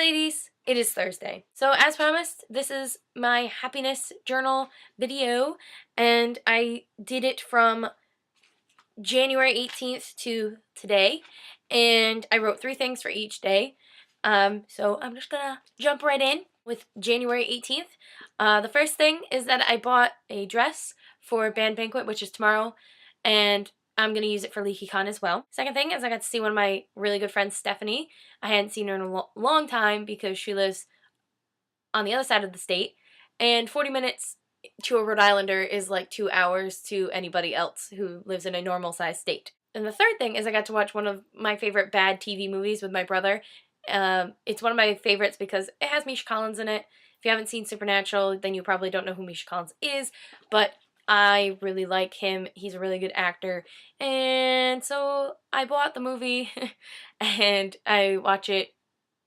ladies, it is Thursday. So as promised, this is my happiness journal video, and I did it from January 18th to today, and I wrote 3 things for each day. So I'm just gonna jump right in with January 18th. The first thing is that I bought a dress for Band Banquet, which is tomorrow, and I'm going to use it for LeakyCon as well. Second thing is I got to see one of my really good friends, Stephanie. I hadn't seen her in a long time because she lives on the other side of the state, and 40 minutes to a Rhode Islander is like 2 hours to anybody else who lives in a normal-sized state. And the third thing is I got to watch one of my favorite bad TV movies with my brother. It's one of my favorites because it has Misha Collins in it. If you haven't seen Supernatural, then you probably don't know who Misha Collins is, but I really like him. He's a really good actor. And so I bought the movie and I watch it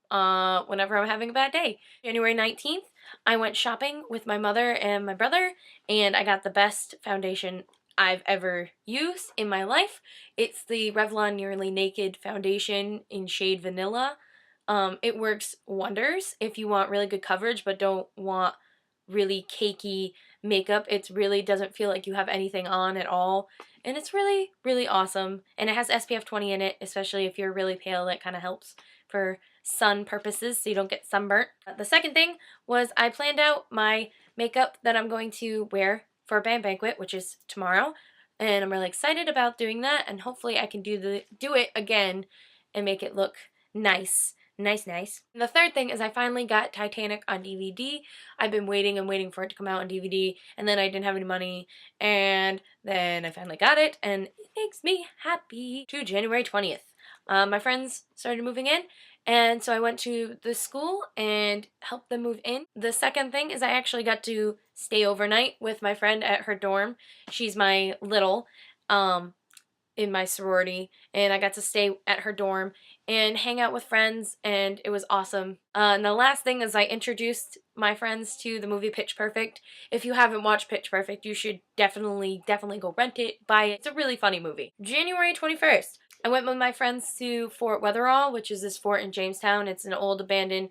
whenever I'm having a bad day. January 19th, I went shopping with my mother and my brother, and I got the best foundation I've ever used in my life. It's the Revlon Nearly Naked foundation in shade Vanilla. It works wonders if you want really good coverage but don't want really cakey makeup. It really doesn't feel like you have anything on at all, and it's really, really awesome. And it has SPF 20 in it, especially if you're really pale. That kind of helps for sun purposes so you don't get sunburnt. The second thing was I planned out my makeup that I'm going to wear for Band Banquet, which is tomorrow, and I'm really excited about doing that, and hopefully I can do it again and make it look nice. Nice. And the third thing is I finally got Titanic on DVD. I've been waiting and waiting for it to come out on DVD, and then I didn't have any money, and then I finally got it, and it makes me happy. To January 20th. My friends started moving in, and so I went to the school and helped them move in. The second thing is I actually got to stay overnight with my friend at her dorm. She's my little, in my sorority, and I got to stay at her dorm and hang out with friends, and it was awesome. And the last thing is I introduced my friends to the movie Pitch Perfect. If you haven't watched Pitch Perfect, you should definitely go rent it, buy it. It's a really funny movie. January 21st, I went with my friends to Fort Weatherall, which is this fort in Jamestown. It's an old abandoned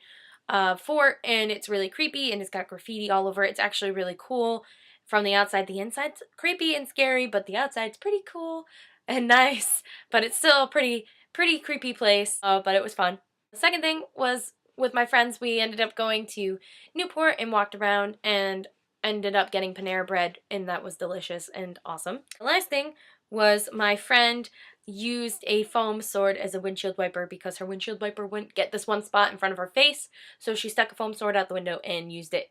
fort, and it's really creepy, and it's got graffiti all over it. It's actually really cool from the outside. The inside's creepy and scary, but the outside's pretty cool and nice, but it's still a pretty creepy place, but it was fun. The second thing was with my friends. We ended up going to Newport and walked around and ended up getting Panera bread, and that was delicious and awesome. The last thing was my friend used a foam sword as a windshield wiper because her windshield wiper wouldn't get this one spot in front of her face, so she stuck a foam sword out the window and used it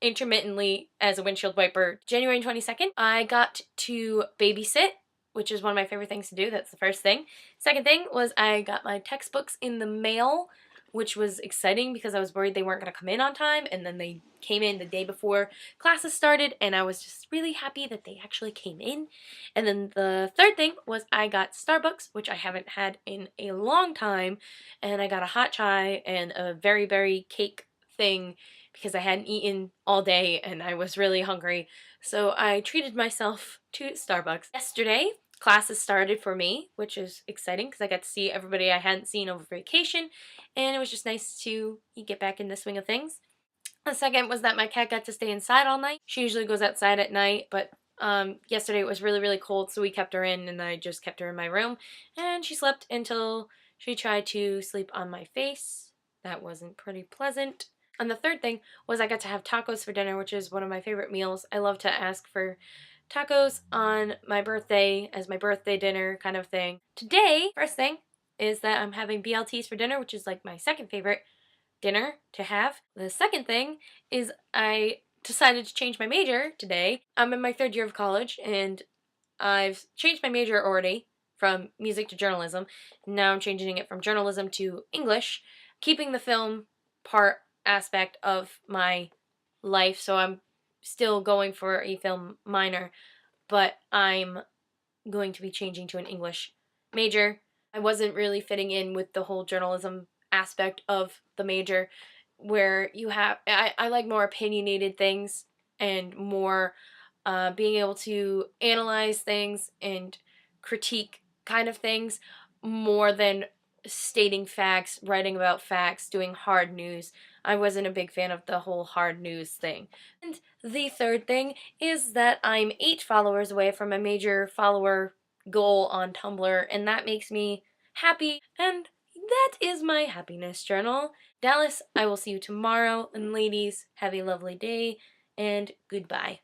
intermittently as a windshield wiper. January 22nd, I got to babysit, which is one of my favorite things to do. That's the first thing. Second thing was I got my textbooks in the mail, which was exciting because I was worried they weren't going to come in on time, and then they came in the day before classes started, and I was just really happy that they actually came in. And then the third thing was I got Starbucks, which I haven't had in a long time, and I got a hot chai and a very berry cake thing because I hadn't eaten all day and I was really hungry. So I treated myself to Starbucks. Yesterday, classes started for me, which is exciting because I got to see everybody I hadn't seen over vacation, and it was just nice to get back in the swing of things. The second was that my cat got to stay inside all night. She usually goes outside at night, but yesterday it was really cold, so we kept her in, and I just kept her in my room, and she slept until she tried to sleep on my face. That wasn't pretty pleasant. And the third thing was I got to have tacos for dinner, which is one of my favorite meals. I love to ask for tacos on my birthday as my birthday dinner kind of thing. Today, first thing, is that I'm having BLTs for dinner, which is like my second favorite dinner to have. The second thing is I decided to change my major today. I'm in my 3rd year of college, and I've changed my major already from music to journalism. Now I'm changing it from journalism to English, keeping the film aspect of my life, so I'm still going for a film minor, but I'm going to be changing to an English major. I wasn't really fitting in with the whole journalism aspect of the major, where you have, I like more opinionated things and more being able to analyze things and critique kind of things more than stating facts, writing about facts, doing hard news. I wasn't a big fan of the whole hard news thing. And the third thing is that I'm 8 followers away from a major follower goal on Tumblr, and that makes me happy, and that is my happiness journal. Dallas, I will see you tomorrow, and ladies, have a lovely day, and goodbye.